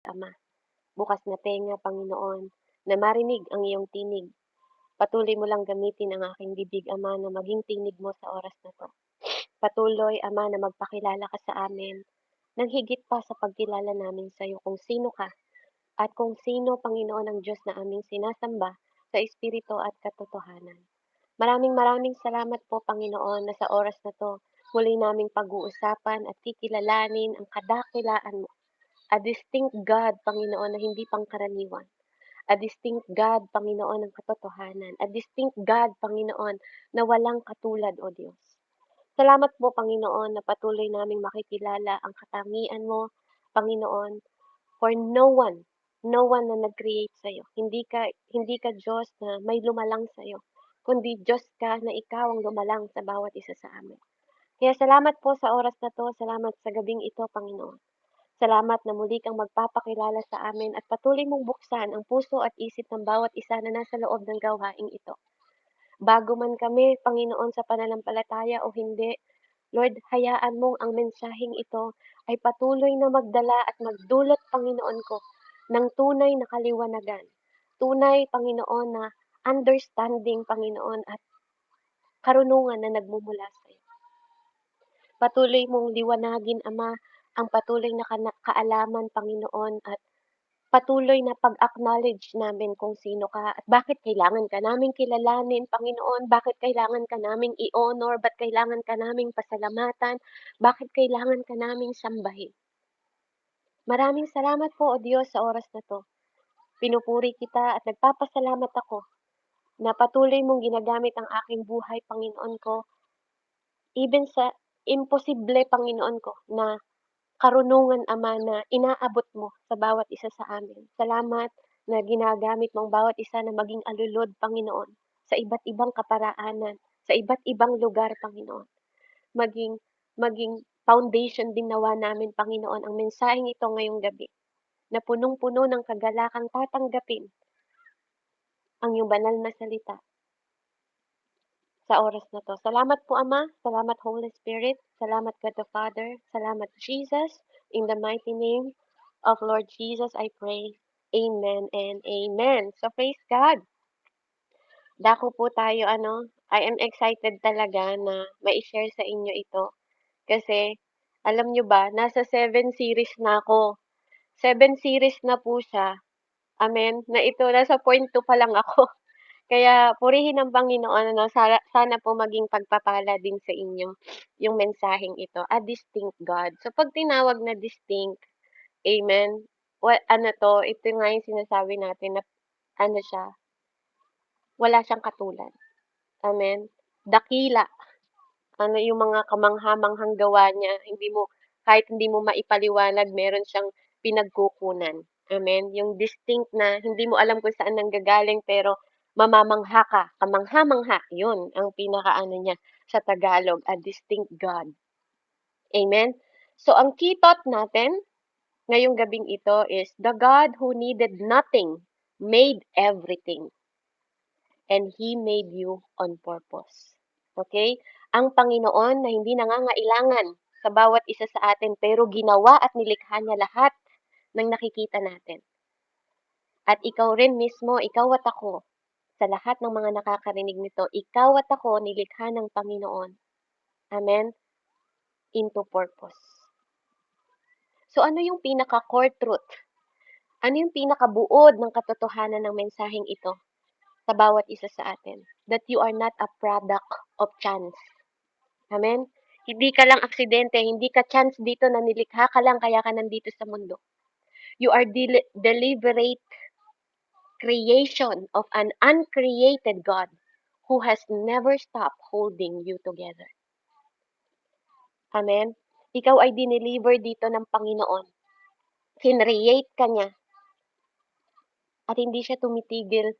Ama. Bukas na tenga, Panginoon, na marinig ang iyong tinig. Patuloy mo lang gamitin ang aking bibig, Ama, na maging tinig mo sa oras na 'to. Patuloy, Ama, na magpakilala ka sa amin ng higit pa sa pagkilala namin sa iyo kung sino ka at kung sino, Panginoon, ang Diyos na aming sinasamba sa espiritu at katotohanan. Maraming maraming salamat po, Panginoon, na sa oras na 'to muli naming pag-uusapan at kikilalanin ang kadakilaan mo. A distinct God, Panginoon, na hindi pangkaraniwan. A distinct God, Panginoon, ng katotohanan. A distinct God, Panginoon, na walang katulad, O Diyos. Salamat po, Panginoon, na patuloy naming makikilala ang katangian mo, Panginoon, for no one na nag-create sa'yo. Hindi ka Diyos na may lumalang sa'yo, kundi Diyos ka na ikaw ang lumalang sa bawat isa sa amin. Kaya salamat po sa oras na 'to, salamat sa gabing ito, Panginoon. Salamat na muli kang magpapakilala sa amin at patuloy mong buksan ang puso at isip ng bawat isa na nasa loob ng gawaing ito. Bago man kami, Panginoon, sa pananampalataya o hindi, Lord, hayaan mong ang mensaheng ito ay patuloy na magdala at magdulot, Panginoon ko, ng tunay na kaliwanagan. Tunay, Panginoon, na understanding, Panginoon, at karunungan na nagmumula sa iyo. Patuloy mong liwanagin, Ama, ang patuloy na kaalaman, Panginoon, at patuloy na pag-acknowledge namin kung sino ka at bakit kailangan ka naming kilalanin, Panginoon, bakit kailangan ka naming i-honor, ba't kailangan ka naming pasalamatan, bakit kailangan ka naming sambahin. Maraming salamat po, O Diyos, sa oras na 'to. Pinupuri kita at nagpapasalamat ako na patuloy mong ginagamit ang aking buhay, Panginoon ko, even sa imposible, Panginoon ko, na karunungan, Ama, na inaabot mo sa bawat isa sa amin. Salamat na ginagamit mo ang bawat isa na maging alulod, Panginoon, sa iba't ibang kaparaanan, sa iba't ibang lugar, Panginoon. Maging maging foundation din nawa namin, Panginoon, ang mensaheng ito ngayong gabi, na punong-puno ng kagalakang tatanggapin ang iyong banal na salita sa oras na 'to. Salamat po, Ama, salamat Holy Spirit, salamat God the Father, salamat Jesus, in the mighty name of Lord Jesus I pray. Amen and amen. So praise God. Dako po tayo I am excited talaga na mai-share sa inyo ito kasi alam nyo ba, nasa 7 series na ako. 7 series na po siya. Amen. Na ito, nasa point 2 pa lang ako. Kaya purihin ang Panginoon, sana po maging pagpapala din sa inyo yung mensaheng ito, a distinct God. So pag tinawag na distinct, amen, ito nga yung sinasabi natin na siya, wala siyang katulad. Amen. Dakila. Yung mga kamangha-manghang gawa niya, kahit hindi mo maipaliwanag, meron siyang pinagkukunan. Amen. Yung distinct na hindi mo alam kung saan nanggagaling pero mamamangha ka, kamangha-mangha. Yun ang niya sa Tagalog, a distinct God. Amen. So ang key thought natin ngayong gabing ito is the God who needed nothing made everything. And He made you on purpose. Okay? Ang Panginoon na hindi nangangailangan sa bawat isa sa atin pero ginawa at nilikha niya lahat ng nakikita natin. At ikaw rin mismo, ikaw at ako, sa lahat ng mga nakakarinig nito, ikaw at ako nilikha ng Panginoon. Amen? Into purpose. So ano yung pinaka-core truth? Ano yung pinakabuod ng katotohanan ng mensaheng ito sa bawat isa sa atin? That you are not a product of chance. Amen? Hindi ka lang aksidente, hindi ka chance dito na nilikha ka lang kaya ka nandito sa mundo. You are deliberate creation of an uncreated God who has never stopped holding you together. Amen? Ikaw ay dineliver dito ng Panginoon. Kinreate ka niya. At hindi siya tumitigil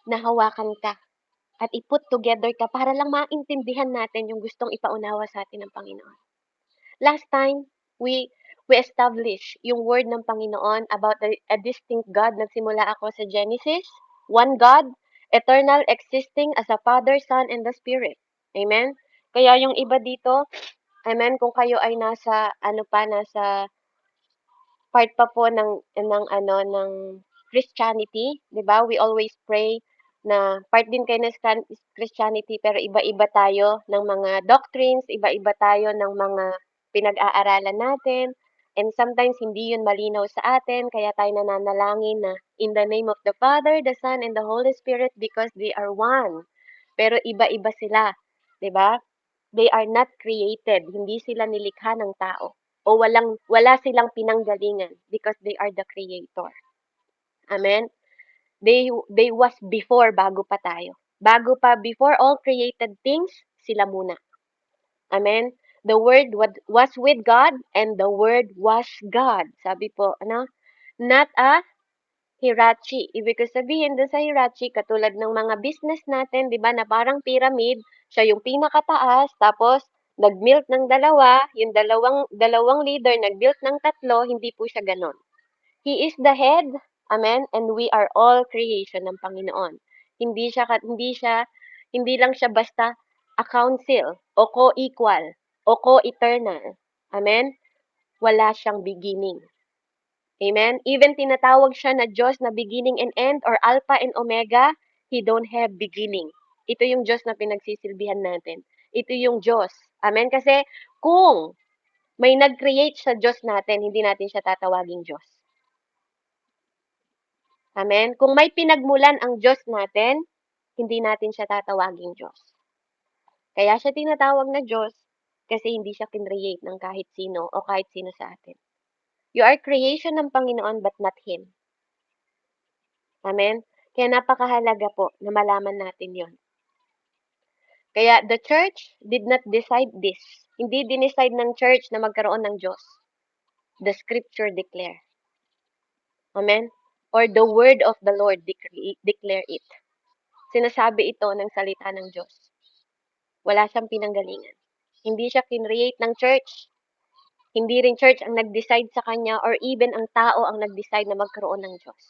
na hawakan ka at i-put together ka para lang maintindihan natin yung gustong ipaunawa sa atin ng Panginoon. Last time, we established yung word ng Panginoon about a distinct God. Nagsimula ako sa Genesis, one God, eternal, existing as a Father, Son, and the Spirit. Amen? Kaya yung iba dito, amen, kung kayo ay nasa part pa po ng Christianity, 'di ba? We always pray na part din kayo ng Christianity pero iba-iba tayo ng mga doctrines, iba-iba tayo ng mga pinag-aaralan natin. And sometimes hindi yun malinaw sa atin, kaya tayo nananalangin na in the name of the Father, the Son, and the Holy Spirit because they are one. Pero iba-iba sila, 'di ba? They are not created, hindi sila nilikha ng tao. O wala silang pinanggalingan because they are the creator. Amen? They was before, bago pa tayo. Before all created things, sila muna. Amen? The Word was with God and the Word was God. Sabi po, not a hierarchy. Ibig sabihin doon sa hierarchy, katulad ng mga business natin, di ba, na parang pyramid, siya yung pinakataas, tapos nag-milk ng dalawa, yung dalawang leader nag-milk ng tatlo, hindi po siya ganon. He is the head, amen, and we are all creation ng Panginoon. Hindi lang siya basta a council, o co-equal, o co-eternal. Amen? Wala siyang beginning. Amen? Even tinatawag siya na Diyos na beginning and end or Alpha and Omega, He don't have beginning. Ito yung Diyos na pinagsisilbihan natin. Ito yung Diyos. Amen? Kasi kung may nag-create sa Diyos natin, hindi natin siya tatawaging Diyos. Amen? Kung may pinagmulan ang Diyos natin, hindi natin siya tatawaging Diyos. Kaya siya tinatawag na Diyos kasi hindi siya kinreate ng kahit sino o kahit sino sa atin. You are creation ng Panginoon but not Him. Amen? Kaya napakahalaga po na malaman natin yon. Kaya the church did not decide this. Hindi dinicide ng church na magkaroon ng Diyos. The scripture declare. Amen? Or the word of the Lord declare it. Sinasabi ito ng salita ng Diyos. Wala siyang pinanggalingan. Hindi siya kinreate ng church. Hindi rin church ang nag-decide sa kanya or even ang tao ang nag-decide na magkaroon ng Diyos.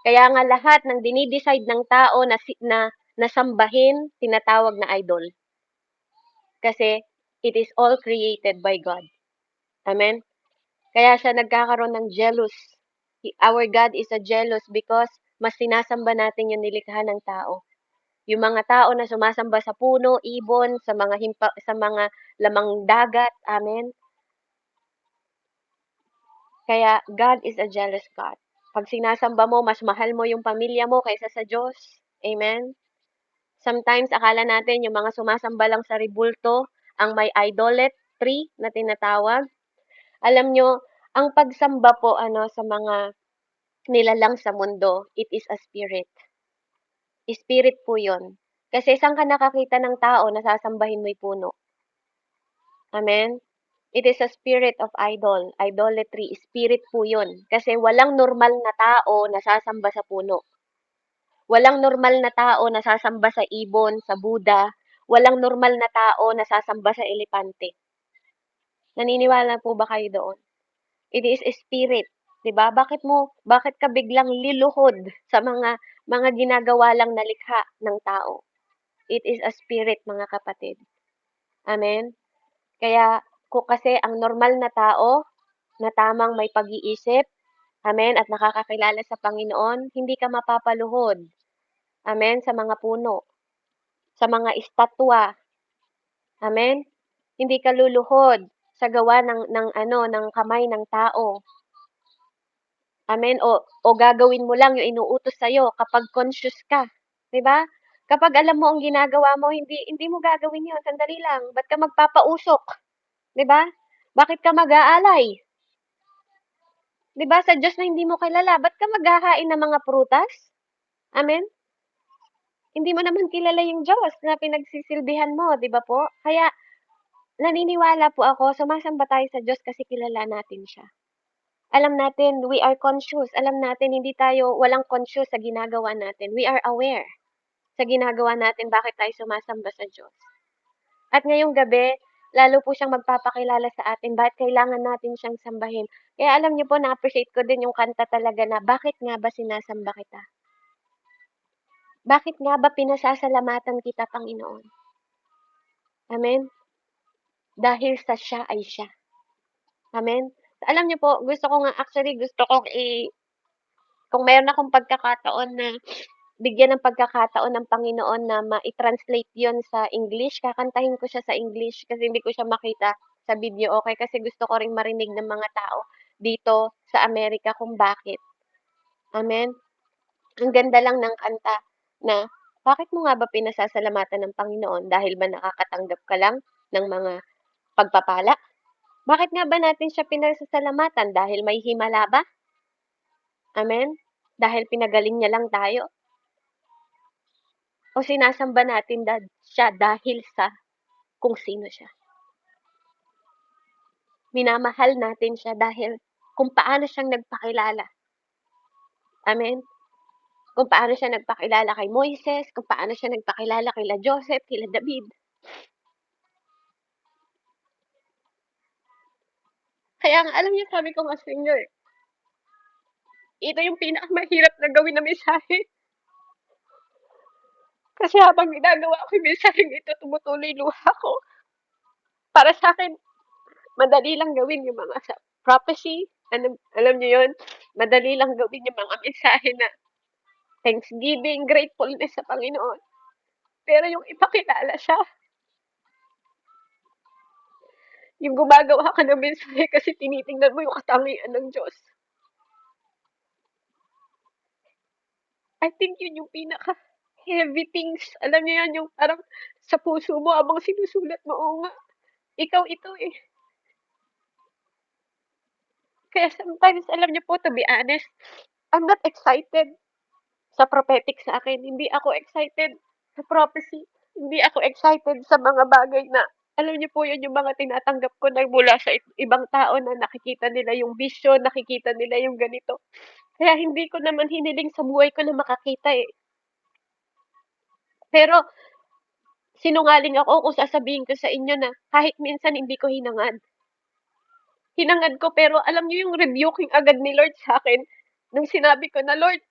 Kaya nga lahat ng dinidecide ng tao na nasambahin, tinatawag na idol. Kasi it is all created by God. Amen? Kaya siya nagkakaroon ng jealous. Our God is a jealous because mas sinasamba natin yung nilikha ng tao. Yung mga tao na sumasamba sa puno, ibon, sa mga lamang dagat. Amen? Kaya God is a jealous God. Pag sinasamba mo, mas mahal mo yung pamilya mo kaysa sa Diyos. Amen? Sometimes, akala natin yung mga sumasamba lang sa ribulto, ang may idolatry na tinatawag. Alam nyo, ang pagsamba po sa mga nilalang sa mundo, it is a spirit. Spirit po yun. Kasi saan ka nakakita ng tao na sasambahin mo'y puno? Amen? It is a spirit of idolatry. Spirit po yun. Kasi walang normal na tao na sasamba sa puno. Walang normal na tao na sasamba sa ibon, sa Buddha. Walang normal na tao na sasamba sa elepante. Naniniwala po ba kayo doon? It is a spirit. 'Di ba? Bakit ka biglang liluhod sa mga ginagawa lang na likha ng tao? It is a spirit, mga kapatid. Amen? Kaya kasi ang normal na tao na tamang may pag-iisip, amen, at nakakakilala sa Panginoon, hindi ka mapapaluhod. Amen, sa mga puno, sa mga estatwa. Amen? Hindi ka luluhod sa gawa ng kamay ng tao. Amen? O gagawin mo lang yung inuutos sa'yo kapag conscious ka. 'Di ba? Kapag alam mo ang ginagawa mo, hindi mo gagawin yun. Sandali lang. Ba't ka magpapausok? 'Di ba? Bakit ka mag-aalay? 'Di ba? Sa Diyos na hindi mo kilala, ba't ka maghahain ng mga prutas? Amen? Hindi mo naman kilala yung Diyos na pinagsisilbihan mo, 'di ba po? Kaya naniniwala po ako, sumasamba tayo sa Diyos kasi kilala natin siya. Alam natin, we are conscious. Alam natin, hindi tayo walang conscious sa ginagawa natin. We are aware sa ginagawa natin, bakit tayo sumasamba sa Diyos. At ngayong gabi, lalo po siyang magpapakilala sa atin, bakit kailangan natin siyang sambahin. Kaya alam niyo po, na-appreciate ko din yung kanta talaga na, bakit nga ba sinasamba kita? Bakit nga ba pinasasalamatan kita, Panginoon? Amen? Dahil sa siya ay siya. Amen? Alam niyo po, gusto ko nga actually gusto kong kung meron akong pagkakataon na bigyan ng pagkakataon ng Panginoon na mai-translate 'yun sa English, kakantahin ko siya sa English kasi hindi ko siya makita sa video, okey? Kasi gusto ko ring marinig ng mga tao dito sa Amerika kung bakit. Amen? Ang ganda lang ng kanta na, bakit mo nga ba pinasasalamatan ng Panginoon? Dahil ba nakakatanggap ka lang ng mga pagpapala? Bakit nga ba natin siya pinasasalamatan? Dahil may himala ba? Amen? Dahil pinagaling niya lang tayo? O sinasamba natin siya dahil sa kung sino siya? Minamahal natin siya dahil kung paano siyang nagpakilala. Amen? Kung paano siya nagpakilala kay Moises, kung paano siya nagpakilala kila Joseph, kila David. Kaya nga, alam niyo, sabi ko nga sa inyo eh, ito yung pinakamahirap na gawin na mensahe. Kasi habang ginagawa ko yung mensaheng ito, tumutuloy luha ko. Para sa akin, madali lang gawin yung mga sa prophecy. Alam niyo yun? Madali lang gawin yung mga mensahe na thanksgiving, gratefulness sa Panginoon. Pero yung ipakilala siya, yung gumagawa ka ng mensahe kasi tinitingnan mo yung katangian ng Diyos. I think yun yung pinaka heavy things. Alam niyo yan, yung parang sa puso mo habang sinusulat mo, oo nga, ikaw ito eh. Kaya sometimes, alam niyo po, to be honest, I'm not excited sa prophetic sa akin. Hindi ako excited sa prophecy. Hindi ako excited sa mga bagay na, alam niyo po yun, yung mga tinatanggap ko na mula sa ibang tao na nakikita nila yung vision, nakikita nila yung ganito. Kaya hindi ko naman hiniling sa buhay ko na makakita eh. Pero sinungaling ako kung sasabihin ko sa inyo na kahit minsan hindi ko hinangad. Hinangad ko pero alam niyo yung rebuking agad ni Lord sa akin nung sinabi ko na, Lord,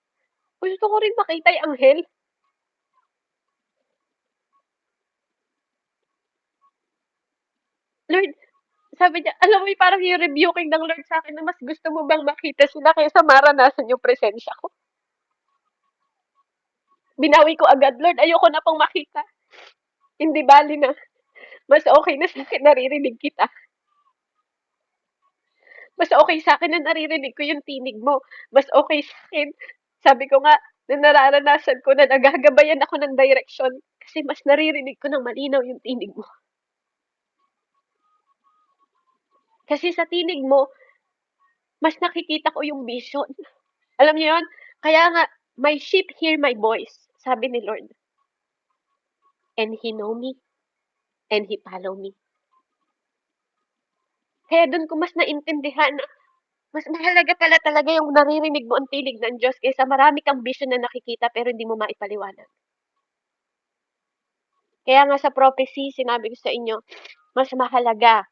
gusto ko rin makita yung anghel. Lord, sabi niya, alam mo yung parang yung rebuking ng Lord sa akin na mas gusto mo bang makita sila kaysa maranasan yung presensya ko. Binawi ko agad, Lord, ayoko na pong makita. Hindi bali na. Mas okay na sa akin naririnig kita. Mas okay sa akin na naririnig ko yung tinig mo. Mas okay sa akin. Sabi ko nga, na nararanasan ko na nagagabayan ako ng direction kasi mas naririnig ko ng malinaw yung tinig mo. Kasi sa tinig mo, mas nakikita ko yung vision. Alam niyo yun? Kaya nga, my sheep hear my voice, sabi ni Lord. And He know me, and He follow me. Kaya doon ko mas naintindihan na mas mahalaga pala talaga yung naririnig mo ang tinig ng Diyos kaysa marami kang vision na nakikita pero hindi mo maipaliwanag. Kaya nga sa prophecy, sinabi ko sa inyo, mas mahalaga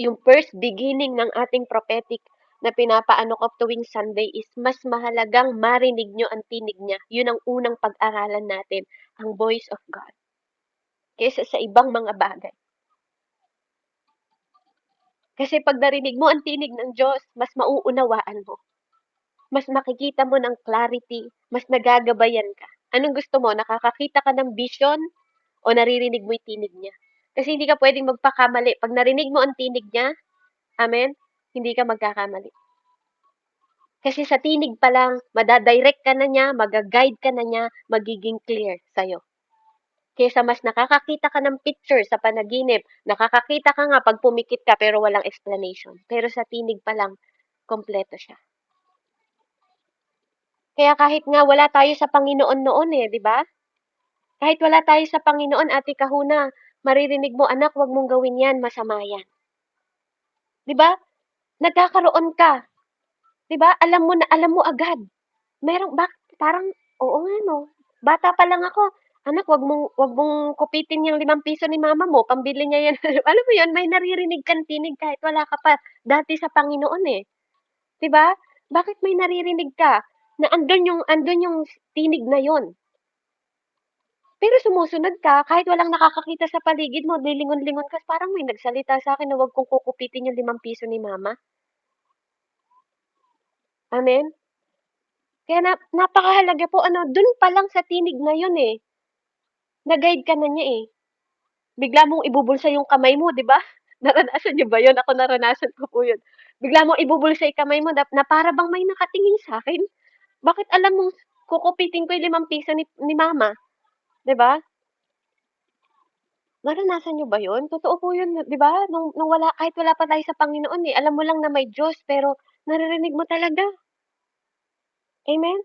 yung first beginning ng ating prophetic na pinapaano ko tuwing Sunday is mas mahalagang marinig nyo ang tinig niya. Yun ang unang pag-aralan natin, ang voice of God, kaysa sa ibang mga bagay. Kasi pag narinig mo ang tinig ng Diyos, mas mauunawaan mo. Mas makikita mo ng clarity, mas nagagabayan ka. Anong gusto mo? Nakakakita ka ng vision o naririnig mo yung tinig niya? Kasi hindi ka pwedeng magpakamali. Pag narinig mo ang tinig niya, amen, hindi ka magkakamali. Kasi sa tinig pa lang, madadirect ka na niya, magaguide ka na niya, magiging clear sa'yo. Kesa mas nakakakita ka ng picture sa panaginip, nakakakita ka nga pag pumikit ka pero walang explanation. Pero sa tinig pa lang, kompleto siya. Kaya kahit nga wala tayo sa Panginoon noon eh, di ba? Kahit wala tayo sa Panginoon, Ate Kahuna, maririnig mo, anak, wag mong gawin yan, masama yan. Di ba? Nagkakaroon ka. Di ba? Alam mo agad. Parang, oo nga no. Bata pa lang ako, anak, wag mong kupitin yung 5 piso ni mama mo, pambili niya yan. Alam mo yun, may naririnig kang tinig kahit wala ka pa dati sa Panginoon eh. 'Di ba? Bakit may naririnig ka na andun yung tinig na yon? Pero sumusunod ka kahit walang nakakakita sa paligid mo, lilingon-lingon ka, parang may nagsalita sa akin na wag kong kukupitin yung 5 piso ni mama. Amen? Kaya napakahalaga po dun pa lang sa tinig na yun, na-guide ka na niya, Bigla mong ibubulsa yung kamay mo, 'di ba? Naranasan niyo ba yun? Ako naranasan ko po yun. Bigla mong ibubulsa yung kamay mo na para bang may nakatingin sa'kin. Bakit alam mong kukupitin ko yung ₱5 ni mama, 'di ba? Naranasan niyo ba yun? Totoo po yun, 'di ba? Nung kahit wala pa tayo sa Panginoon, alam mo lang na may Diyos pero naririnig mo talaga. Amen?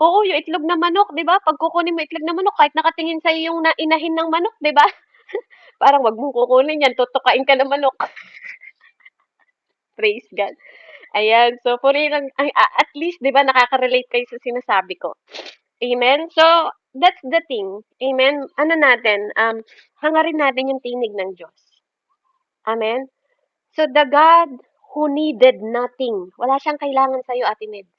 Oo, yung itlog na manok, 'di ba? 'Pag kukunin mo itlog na manok kahit nakatingin sa'yo yung inahin ng manok, 'di ba? Parang, "Wag mong kukunin yan, tutukain ka ng manok." Praise God. Ayan, so purilang at least 'di ba nakaka-relate kayo sa sinasabi ko. Amen? So, that's the thing. Amen? Ano natin, hangarin natin yung tinig ng Diyos. Amen? So, the God who needed nothing. Wala siyang kailangan sa'yo, Ate Neds.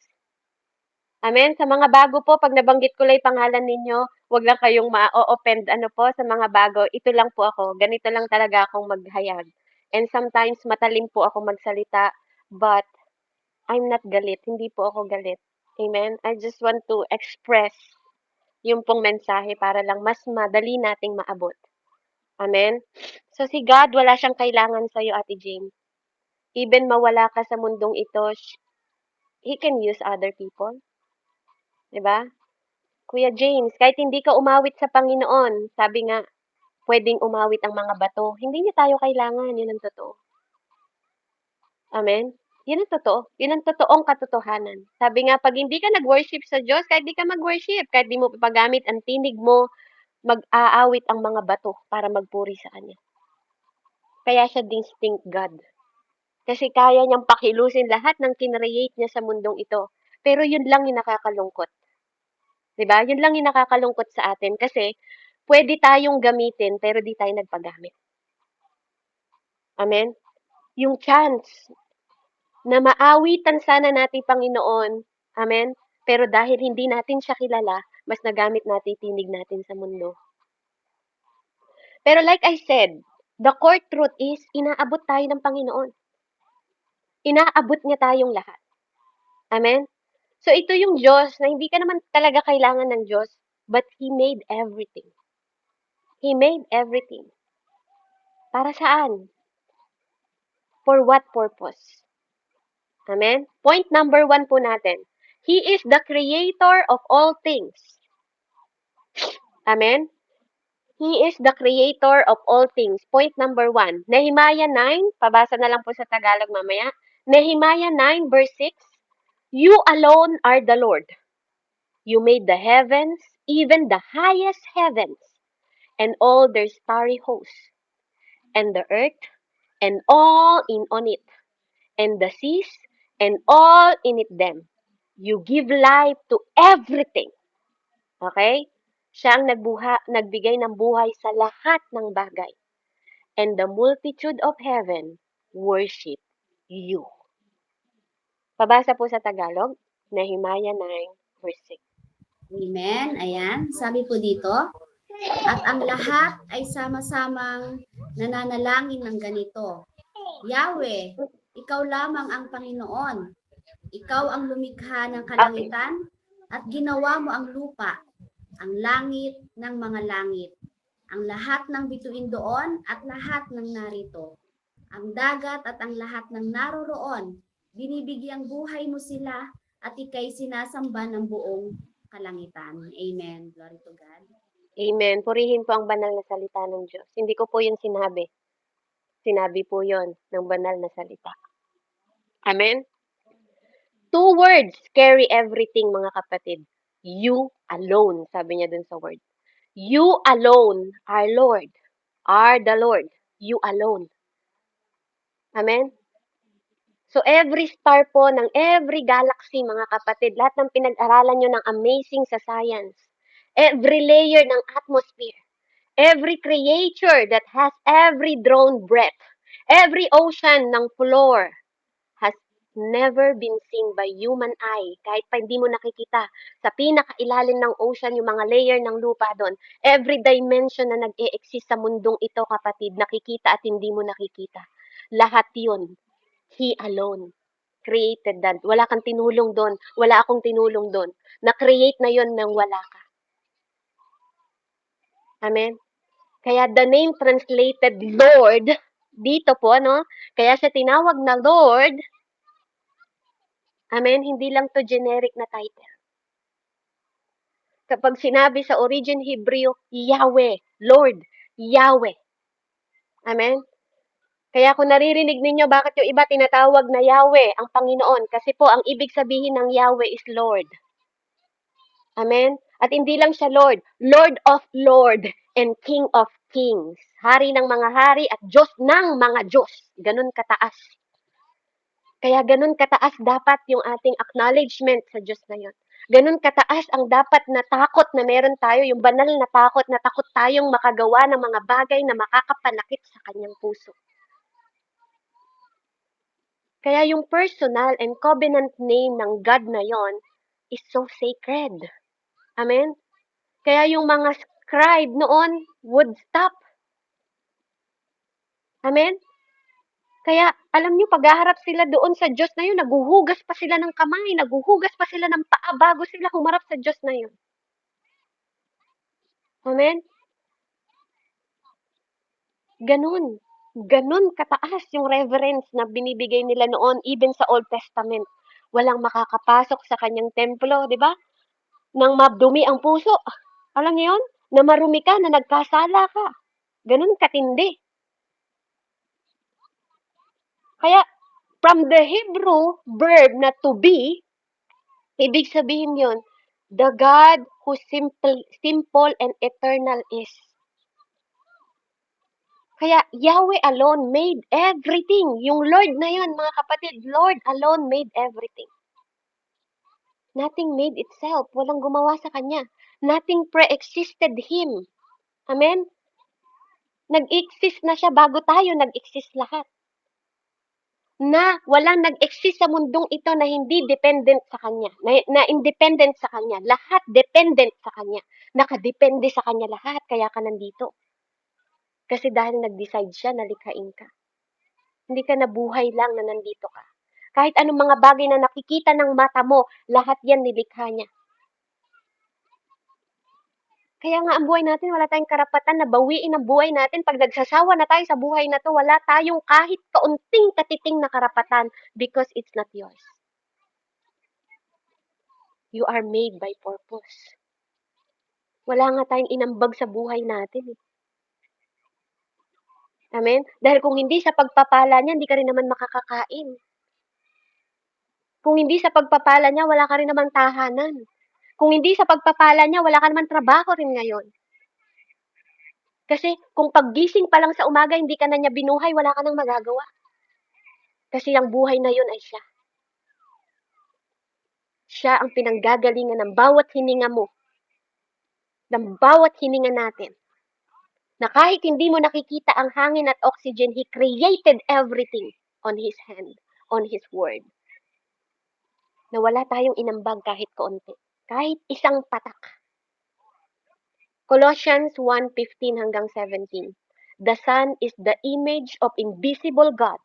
Amen? Sa mga bago po, pag nabanggit ko lang yung pangalan ninyo, wag lang kayong ma-offend po sa mga bago. Ito lang po ako. Ganito lang talaga akong maghayag. And sometimes matalim po ako magsalita, but I'm not galit. Hindi po ako galit. Amen? I just want to express yung pong mensahe para lang mas madali nating maabot. Amen? So si God, wala siyang kailangan sa'yo, Ate Jane. Even mawala ka sa mundong ito, He can use other people. 'Di ba? Kuya James, kahit hindi ka umawit sa Panginoon, sabi nga, pwedeng umawit ang mga bato. Hindi niya tayo kailangan, yun ang totoo. Amen? Yun ang totoo. Yun ang totoong katotohanan. Sabi nga, pag hindi ka nag-worship sa Diyos, kahit di ka mag-worship, kahit di mo pagamit ang tinig mo, mag-aawit ang mga bato para magpuri sa Kanya. Kaya siya distinct God. Kasi kaya niyang pakilusin lahat ng kinreate niya sa mundong ito. Pero yun lang yung nakakalungkot. 'Di ba? Yun lang yung nakakalungkot sa atin kasi pwede tayong gamitin pero di tayo nagpagamit. Amen? Yung chance na maawitan sana natin Panginoon, amen? Pero dahil hindi natin siya kilala, mas nagamit natin tinig natin sa mundo. Pero like I said, the core truth is, inaabot tayo ng Panginoon. Inaabot niya tayong lahat. Amen? So ito yung Diyos na hindi ka naman talaga kailangan ng Diyos, but He made everything. He made everything. Para saan? For what purpose? Amen? Point number 1 po natin. He is the creator of all things. Amen? He is the creator of all things. Point number 1. Nehemiah 9, pabasa na lang po sa Tagalog mamaya. Nehemiah 9 verse 6. You alone are the Lord. You made the heavens, even the highest heavens, and all their starry hosts, and the earth, and all in on it, and the seas, and all in it them. You give life to everything. Okay? Siya ang nagbigay ng buhay sa lahat ng bagay. And the multitude of heaven worship you. Pabasa po sa Tagalog, Nehemiah 9, verse 6. Amen. Ayan. Sabi po dito, at ang lahat ay sama-samang nananalangin ng ganito. Yahweh, ikaw lamang ang Panginoon. Ikaw ang lumikha ng kalangitan at ginawa mo ang lupa, ang langit ng mga langit, ang lahat ng bituin doon at lahat ng narito, ang dagat at ang lahat ng naroroon. Binibigyang buhay mo sila at ikay sinasamba ng buong kalangitan. Amen. Glory to God. Amen. Purihin po ang banal na salita ng Diyos. Hindi ko po yun sinabi. Sinabi po yun ng banal na salita. Amen? 2 words carry everything, mga kapatid. You alone, sabi niya dun sa word. You alone are Lord. Are the Lord. You alone. Amen? So every star po ng every galaxy, mga kapatid, lahat ng pinag-aralan nyo ng amazing sa science, every layer ng atmosphere, every creature that has every drone breath, every ocean ng floor has never been seen by human eye. Kahit pa hindi mo nakikita sa pinakailalim ng ocean, yung mga layer ng lupa doon, every dimension na nag-e-exist sa mundong ito, kapatid, nakikita at hindi mo nakikita. Lahat yun, He alone. created that. Wala kang tinulong doon. Wala akong tinulong doon. Na-create na yon nang wala ka. Amen? Kaya the name translated Lord, dito po, no? Kaya siya tinawag na Lord, amen, hindi lang to generic na title. Kapag sinabi sa origin Hebrew, Yahweh, Lord, Yahweh. Amen? Kaya kung naririnig ninyo bakit yung iba tinatawag na Yahweh, ang Panginoon, kasi po ang ibig sabihin ng Yahweh is Lord. Amen? At hindi lang siya Lord, Lord of Lord and King of Kings. Hari ng mga hari at Diyos ng mga Diyos. Ganun kataas. Kaya ganun kataas dapat yung ating acknowledgement sa Diyos na yun. Ganun kataas ang dapat na takot na meron tayo, yung banal na takot tayong makagawa ng mga bagay na makakapanakit sa kanyang puso. Kaya yung personal and covenant name ng God na yon is so sacred. Amen? Kaya yung mga scribe noon would stop. Amen? Kaya, alam nyo, paghaharap sila doon sa Diyos na yun, naguhugas pa sila ng kamay, naguhugas pa sila ng paa bago sila humarap sa Diyos na yun. Amen? Ganun. Ganun kataas yung reverence na binibigay nila noon, even sa Old Testament. Walang makakapasok sa kanyang templo, di ba? Nang madumi ang puso. Alam niyo yun? Na marumi ka, na nagkasala ka. Ganun katindi. Kaya, from the Hebrew verb na to be, ibig sabihin yun, the God who simple and eternal is. Kaya Yahweh alone made everything. Yung Lord na yun, mga kapatid, Lord alone made everything. Nothing made itself. Walang gumawa sa Kanya. Nothing pre-existed Him. Amen? Nag-exist na siya bago tayo nag-exist lahat. Na walang nag-exist sa mundong ito na hindi dependent sa Kanya. Na independent sa Kanya. Lahat dependent sa Kanya. Nakadepende sa Kanya lahat. Kaya ka nandito. Kasi dahil nag-decide siya na likhain ka. Hindi ka nabuhay lang na nandito ka. Kahit anong mga bagay na nakikita ng mata mo, lahat yan nilikha niya. Kaya nga ang buhay natin, wala tayong karapatan na bawiin ang buhay natin. Pag nagsasawa na tayo sa buhay na to, wala tayong kahit kaunting katiting na karapatan because it's not yours. You are made by purpose. Wala nga tayong inambag sa buhay natin. Amen? Dahil kung hindi sa pagpapala niya, hindi ka rin naman makakakain. Kung hindi sa pagpapala niya, wala ka rin naman tahanan. Kung hindi sa pagpapala niya, wala ka naman trabaho rin ngayon. Kasi kung paggising pa lang sa umaga, hindi ka na niya binuhay, wala ka nang magagawa. Kasi ang buhay na yun ay siya. Siya ang pinanggagalingan ng bawat hininga mo. Ng bawat hininga natin. Na kahit hindi mo nakikita ang hangin at oxygen, He created everything on His hand, on His word. Na wala tayong inambag kahit kaunti. Kahit isang patak. Colossians 1:15 hanggang 17. The Son is the image of invisible God,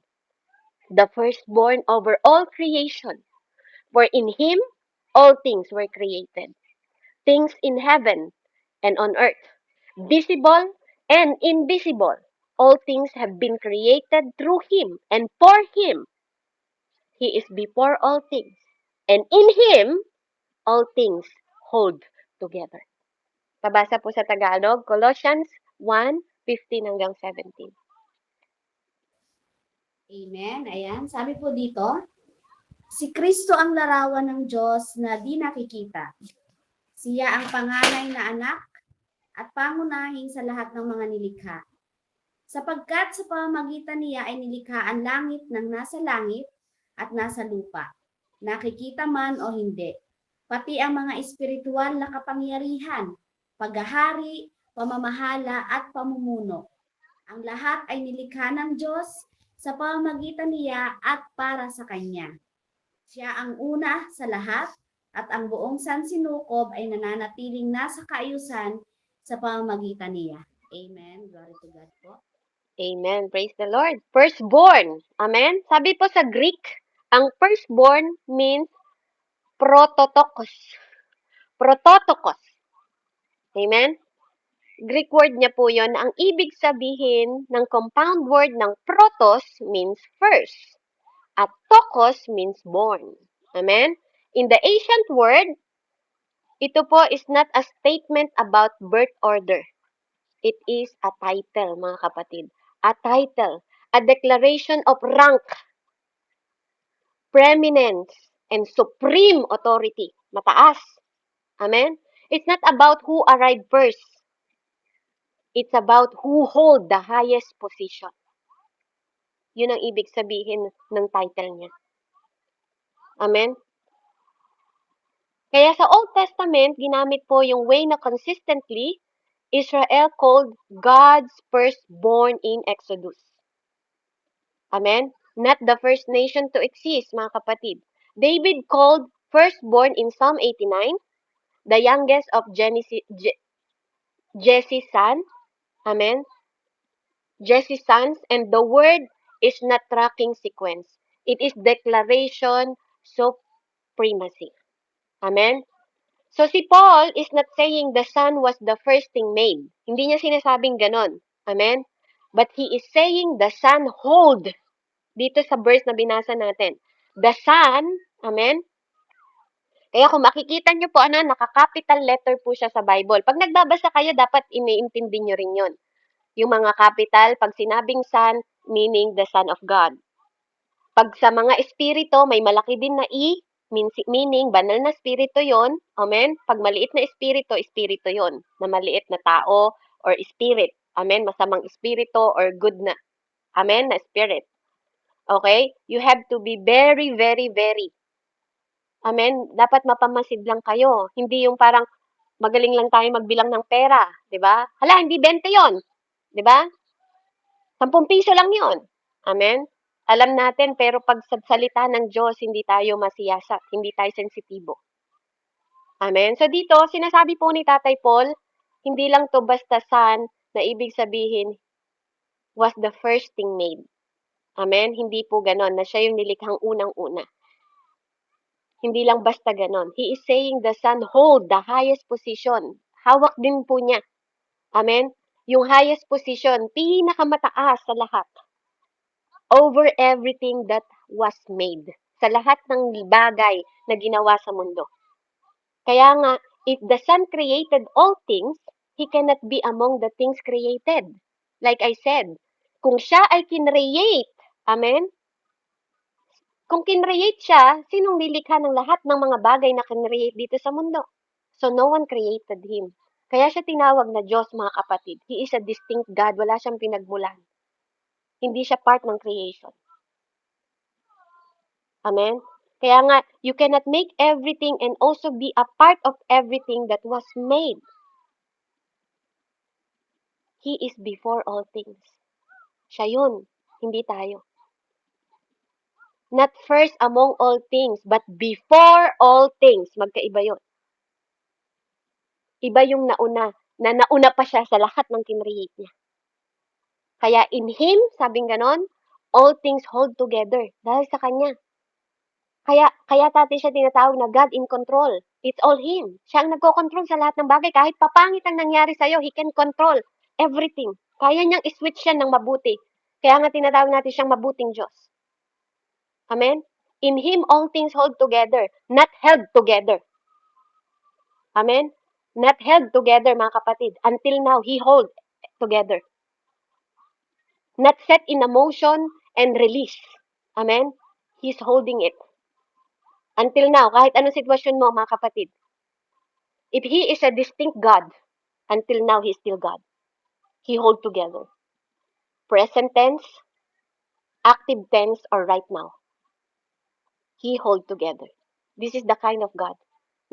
the firstborn over all creation. For in Him all things were created, things in heaven and on earth, visible and invisible. All things have been created through Him and for Him. He is before all things, and in Him all things hold together. Pabasa po sa Tagalog, Colossians 1:15 hanggang 17. Amen. Ayan. Sabi po dito, si Kristo ang larawan ng Diyos na di nakikita. Siya ang panganay na anak at pangunahin sa lahat ng mga nilikha. Sapagkat sa pamamagitan niya ay nilikha ang langit ng nasa langit at nasa lupa, nakikita man o hindi, pati ang mga espiritual na kapangyarihan, paghahari, pamamahala at pamumuno. Ang lahat ay nilikha ng Diyos sa pamamagitan niya at para sa Kanya. Siya ang una sa lahat at ang buong sansinukob ay nananatiling nasa kaayusan sa pamamagitan niya. Amen. Glory to God po. Amen. Praise the Lord. Firstborn. Amen. Sabi po sa Greek, Ang firstborn means prototokos. Prototokos. Amen? Greek word niya po yon. Ang ibig sabihin ng compound word ng protos means first. At tokos means born. Amen? In the ancient word, ito po is not a statement about birth order. It is a title, mga kapatid. A title. A declaration of rank, preeminence, and supreme authority. Mataas. Amen? It's not about who arrived first. It's about who hold the highest position. Yun ang ibig sabihin ng title niya. Amen? Kaya sa Old Testament, ginamit po yung way na consistently, Israel called God's firstborn in Exodus. Amen? Not the first nation to exist, mga kapatid. David called firstborn in Psalm 89, the youngest of Jesse's son. Amen? Jesse's sons, and the word is not tracking sequence. It is declaration supremacy. Amen? So si Paul is not saying the son was the first thing made. Hindi niya sinasabing ganon. Amen? But he is saying the son hold. Dito sa verse na binasa natin. The son, amen? Kaya kung makikita niyo po, naka-capital letter po siya sa Bible. Pag nagbabasa kayo, dapat iniintindi niyo rin yun. Yung mga capital, pag sinabing son, meaning the son of God. Pag sa mga espiritu, may malaki din na E, meaning banal na espiritu yon. Amen? Pag maliit na espiritu, espiritu yon. Na maliit na tao or spirit. Amen? Masamang espiritu or good na. Amen? Na spirit. Okay? You have to be very, very, very. Amen? Dapat mapamasid lang kayo. Hindi yung parang magaling lang tayo magbilang ng pera. Diba? Hala, hindi 20 yon. Diba? 10 piso lang yon. Amen? Alam natin, pero pag sa salita ng Diyos, hindi tayo masiyasat, hindi tayo sensitibo. Amen? So dito, sinasabi po ni Tatay Paul, hindi lang to basta son na ibig sabihin was the first thing made. Amen? Hindi po ganon, na siya yung nilikhang unang-una. Hindi lang basta ganon. He is saying the son hold the highest position. Hawak din po niya. Amen? Yung highest position, pinakamataas sa lahat. Over everything that was made. Sa lahat ng bagay na ginawa sa mundo. Kaya nga, if the Son created all things, He cannot be among the things created. Like I said, kung siya ay kinreate, amen? Kung kinreate siya, sinong lilikha ng lahat ng mga bagay na kinreate dito sa mundo? So no one created Him. Kaya siya tinawag na Diyos, mga kapatid. He is a distinct God. Wala siyang pinagmulan. Hindi siya part ng creation. Amen? Kaya nga, you cannot make everything and also be a part of everything that was made. He is before all things. Siya yun, hindi tayo. Not first among all things, but before all things. Magkaiba yun. Iba yung nauna, na nauna pa siya sa lahat ng kinreate niya. Kaya in Him, sabing ganon, all things hold together. Dahil sa Kanya. Kaya natin siya tinatawag na God in control. It's all Him. Siya ang nagko-control sa lahat ng bagay. Kahit papangit ang nangyari sa'yo, He can control everything. Kaya niyang iswitch siya ng mabuti. Kaya nga tinatawag natin siyang mabuting Diyos. Amen? In Him, all things hold together, not held together. Amen? Not held together, mga kapatid. Until now, He hold together. Not set in a motion and release. Amen? He's holding it. Until now, kahit anong sitwasyon mo, mga kapatid. If He is a distinct God, until now, He's still God. He hold together. Present tense, active tense, or right now. He hold together. This is the kind of God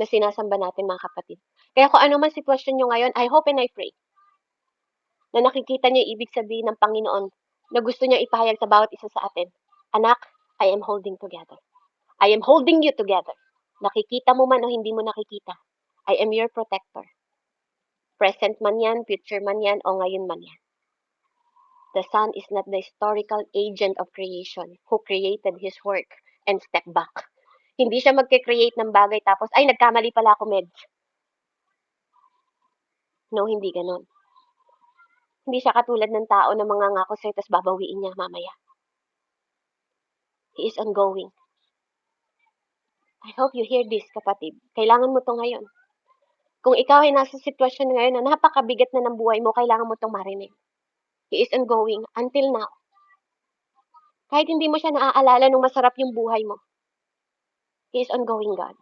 na sinasamba natin, mga kapatid. Kaya kung ano man sitwasyon nyo ngayon, I hope and I pray na nakikita niyo ibig sabihin ng Panginoon na gusto niya ipahayag sa bawat isa sa atin. Anak, I am holding together. I am holding you together. Nakikita mo man o hindi mo nakikita. I am your protector. Present man yan, future man yan, o ngayon man yan. The Son is not the historical agent of creation who created His work. and step back. Hindi siya magke-create ng bagay tapos, ay, nagkamali pala ako, Meds. No, hindi ganon. Hindi siya katulad ng tao na mangangako sa'yo tapos babawiin niya mamaya. He is ongoing. I hope you hear this, kapatid. Kailangan mo to ngayon. Kung ikaw ay nasa sitwasyon ngayon na napakabigat na ng buhay mo, kailangan mo tong marinig. He is ongoing until now. Kahit hindi mo siya naaalala nung masarap yung buhay mo. He is ongoing, God.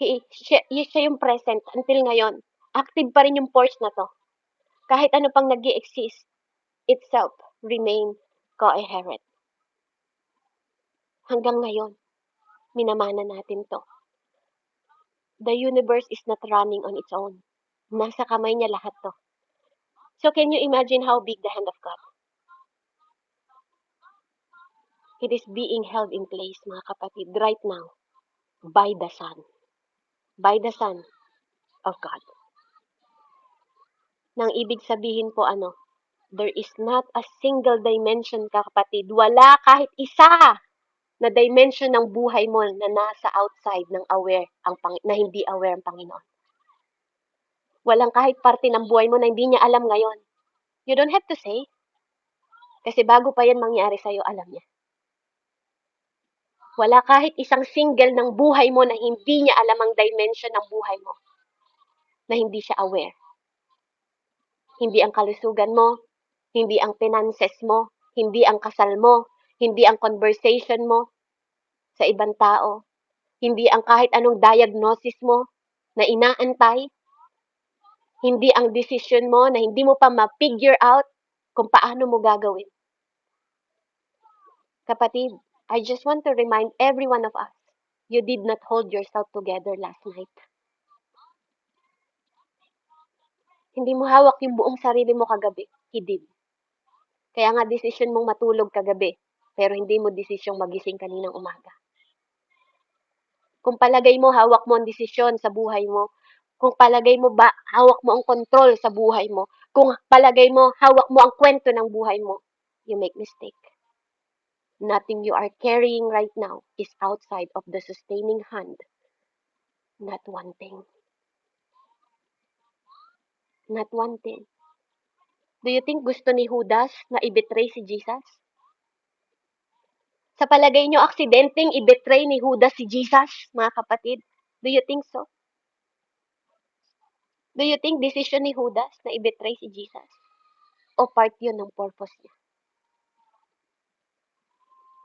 Siya yung present until ngayon. Active pa rin yung force na to. Kahit ano pang nag-i-exist, itself remain coherent. Hanggang ngayon, minamana natin to. The universe is not running on its own. Nasa kamay niya lahat to. So can you imagine how big the hand of God? It is being held in place, mga kapatid, right now, by the Son. By the Son of God. Nang ibig sabihin po ano, there is not a single dimension, kapatid. Wala kahit isa na dimension ng buhay mo na nasa outside ng aware, na hindi aware ang Panginoon. Walang kahit parte ng buhay mo na hindi niya alam ngayon. You don't have to say. Kasi bago pa yan mangyari sa'yo, alam niya. Wala kahit isang single ng buhay mo na hindi niya alam ang dimension ng buhay mo. Na hindi siya aware. Hindi ang kalusugan mo, hindi ang finances mo, hindi ang kasal mo, hindi ang conversation mo sa ibang tao, hindi ang kahit anong diagnosis mo na inaantay, hindi ang decision mo na hindi mo pa ma-figure out kung paano mo gagawin. Kapatid, I just want to remind every one of us, you did not hold yourself together last night. Hindi mo hawak yung buong sarili mo kagabi. He did. Kaya nga desisyon mong matulog kagabi, pero hindi mo desisyong magising kaninang umaga. Kung palagay mo hawak mo ang desisyon sa buhay mo, kung palagay mo ba hawak mo ang control sa buhay mo, kung palagay mo hawak mo ang kwento ng buhay mo, you make mistake. Nothing you are carrying right now is outside of the sustaining hand. Not one thing. Not one thing. Do you think gusto ni Judas na i-betray si Jesus? Sa palagay nyo, aksidenteng i-betray ni Judas si Jesus, mga kapatid? Do you think so? Do you think decision ni Judas na i-betray si Jesus? O part yun ng purpose niya?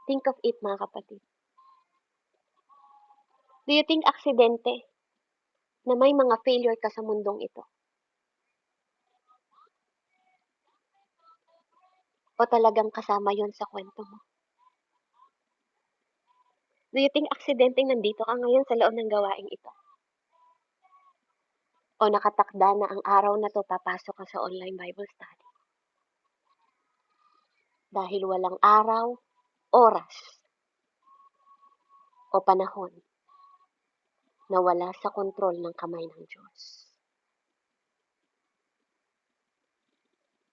Think of it, mga kapatid. Do you think aksidente na may mga failure ka sa mundong ito? O talagang kasama yon sa kwento mo? Do you think aksidenteng nandito ka ngayon sa loob ng gawaing ito? O nakatakda na ang araw na to papasok ka sa online Bible study? Dahil walang araw, oras, o panahon na wala sa kontrol ng kamay ng Diyos.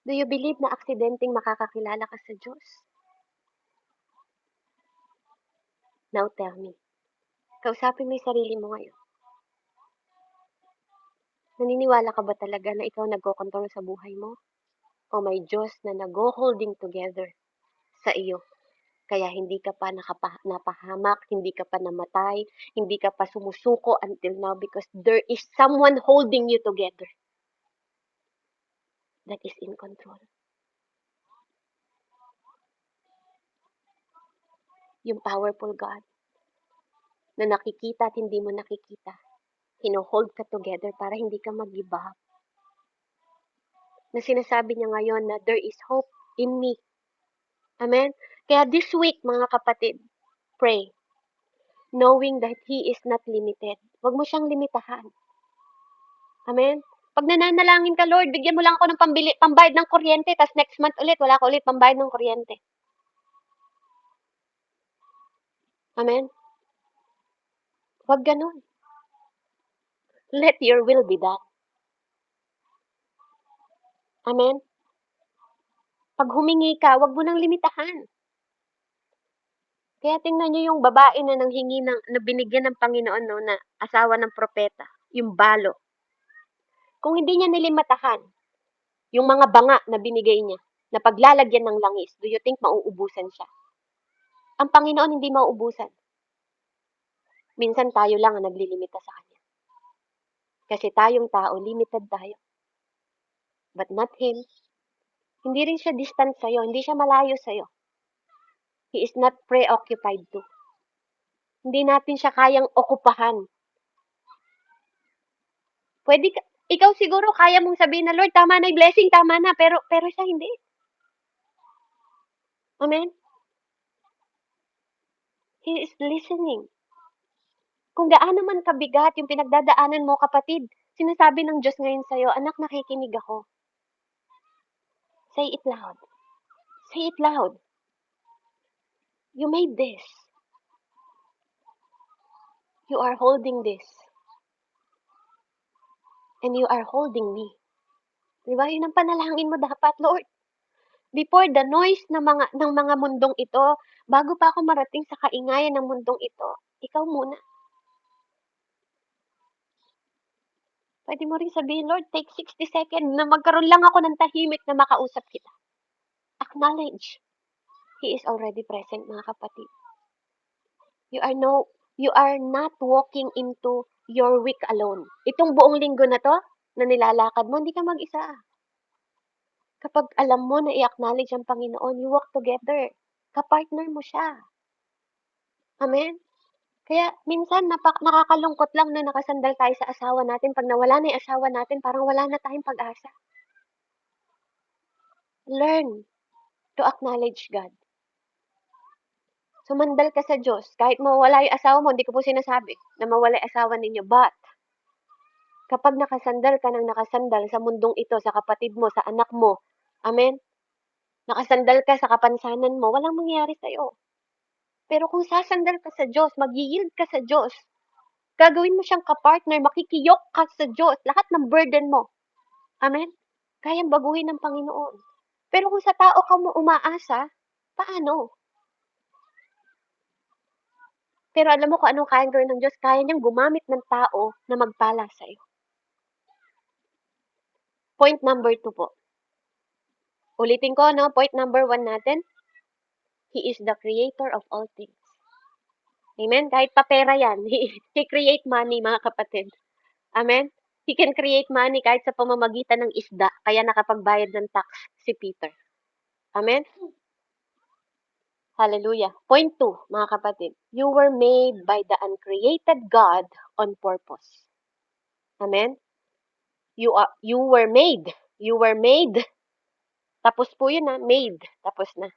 Do you believe na aksidenteng makakakilala ka sa Diyos? Now tell me, kausapin mo yung sarili mo ngayon. Naniniwala ka ba talaga na ikaw nagkokontrol sa buhay mo? O may Diyos na nag-holding together sa iyo? Kaya hindi ka pa napahamak, hindi ka pa namatay, hindi ka pa sumusuko until now because there is someone holding you together that is in control. Yung powerful God na nakikita at hindi mo nakikita. Hino-hold ka together para hindi ka mag-give up. Na sinasabi niya ngayon na there is hope in me. Amen? Kaya this week, mga kapatid, pray. Knowing that He is not limited. Huwag mo siyang limitahan. Amen? Pag nananalangin ka, Lord, bigyan mo lang ako ng pambayad ng kuryente, tas next month ulit, wala ka ulit pambayad ng kuryente. Amen? Huwag ganun. Let your will be done. Amen? Pag humingi ka, huwag mo nang limitahan. Kaya tingnan niyo yung babae na nanghingi na binigyan ng Panginoon, no, na asawa ng propeta, yung balo. Kung hindi niya nilimatahan yung mga banga na binigay niya, na paglalagyan ng langis, do you think mauubusan siya? Ang Panginoon hindi mauubusan. Minsan tayo lang ang naglilimita sa Kanya. Kasi tayong tao, limited tayo. But not Him. Hindi rin siya distant sa'yo. Hindi siya malayo sa'yo. He is not preoccupied too. Hindi natin siya kayang okupahan. Pwede ka, ikaw siguro kaya mong sabihin na, Lord, tama na yung blessing, tama na. Pero siya hindi. Amen? He is listening. Kung gaano man kabigat yung pinagdadaanan mo, kapatid, sinasabi ng Diyos ngayon sa'yo, anak, nakikinig ako. Say it loud. Say it loud. You made this. You are holding this. And you are holding me. Diba? Yun ang panalangin mo dapat, Lord. Before the noise ng mga mundong ito, bago pa ako marating sa kaingayan ng mundong ito, ikaw muna. Pwede mo rin sabihin, Lord, take 60 seconds na magkaroon lang ako ng tahimik na makausap kita. Acknowledge. He is already present, mga kapatid. You are not walking into your week alone. Itong buong linggo na to, na nilalakad mo, hindi ka mag-isa. Kapag alam mo na i-acknowledge ang Panginoon, you walk together. Kapartner mo siya. Amen? Kaya minsan nakakalungkot lang na nakasandal tayo sa asawa natin. Pag nawala na yung asawa natin, parang wala na tayong pag-asa. Learn to acknowledge God. Sumandal ka sa Diyos. Kahit mawala yung asawa mo, hindi ko po sinasabi na mawala yung asawa ninyo. But, kapag nakasandal ka ng nakasandal sa mundong ito, sa kapatid mo, sa anak mo, amen? Nakasandal ka sa kapansanan mo, walang mangyayari sa'yo. Pero kung sasandal ka sa Diyos, mag-yield ka sa Diyos, gagawin mo siyang kapartner, makikiyok ka sa Diyos, lahat ng burden mo. Amen? Kayang baguhin ng Panginoon. Pero kung sa tao ka mo umaasa, paano? Pero alam mo kung anong kayang gawin ng Diyos? Kaya niyang gumamit ng tao na magpala sa iyo. Point number 2 po. Ulitin ko, no? Point number 1 natin. He is the creator of all things. Amen? Kahit papera yan. He create money, mga kapatid. Amen? He can create money kahit sa pamamagitan ng isda. Kaya nakapagbayad ng tax si Peter. Amen? Hallelujah. Point 2, mga kapatid. You were made by the uncreated God on purpose. Amen? You were made. You were made. Tapos po yun na, made. Tapos na.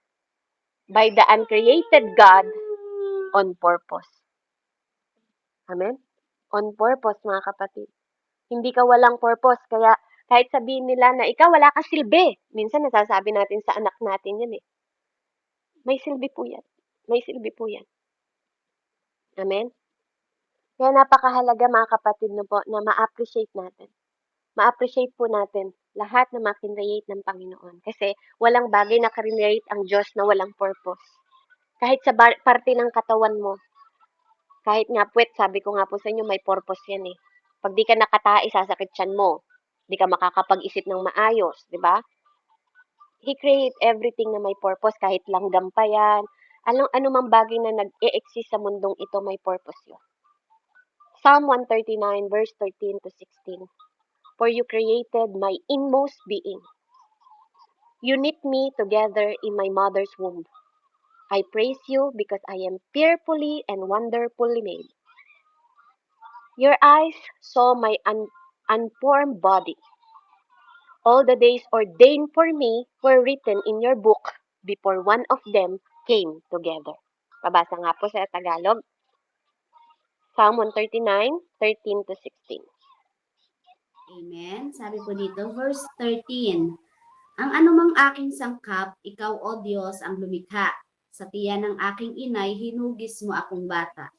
By the uncreated God on purpose. Amen? On purpose, mga kapatid. Hindi ka walang purpose. Kaya kahit sabihin nila na ikaw wala ka silbi. Minsan nasasabi natin sa anak natin yan eh. May silbi po yan. May silbi po yan. Amen? Kaya napakahalaga, mga kapatid, no po, na ma-appreciate natin. Ma-appreciate po natin lahat na ma-create ng Panginoon. Kasi walang bagay na create ang Diyos na walang purpose. Kahit sa parte ng katawan mo, kahit nga puwet, sabi ko nga po sa inyo, may purpose yan eh. Pag di ka nakatai, sasakit tiyan mo. Di ka makakapag-isip ng maayos, di ba? He create everything na may purpose, kahit langgam pa yan. Anumang bagay na nag-e-exist sa mundong ito, may purpose yun. Psalm 139, verse 13 to 16. For you created my inmost being. You knit me together in my mother's womb. I praise you because I am fearfully and wonderfully made. Your eyes saw my unformed body. All the days ordained for me were written in your book before one of them came together. Pabasa nga po sa Tagalog. Psalm 139, 13 to 16. Amen. Sabi po dito, verse 13. Ang anumang aking sangkap, ikaw, O Diyos, ang lumikha. Sa tiyan ng aking inay, hinugis mo akong bata.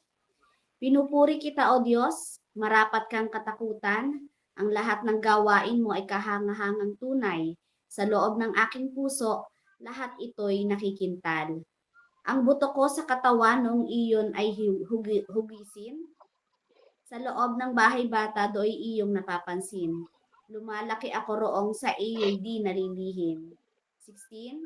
Pinupuri kita, O Diyos, marapat kang katakutan. Ang lahat ng gawain mo ay kahangahangang tunay. Sa loob ng aking puso, lahat ito'y nakikintal. Ang buto ko sa katawan nung iyon ay hugisin. Sa loob ng bahay bata do'y iyong napapansin. Lumalaki ako roong sa iyo'y di nalilihim. 16.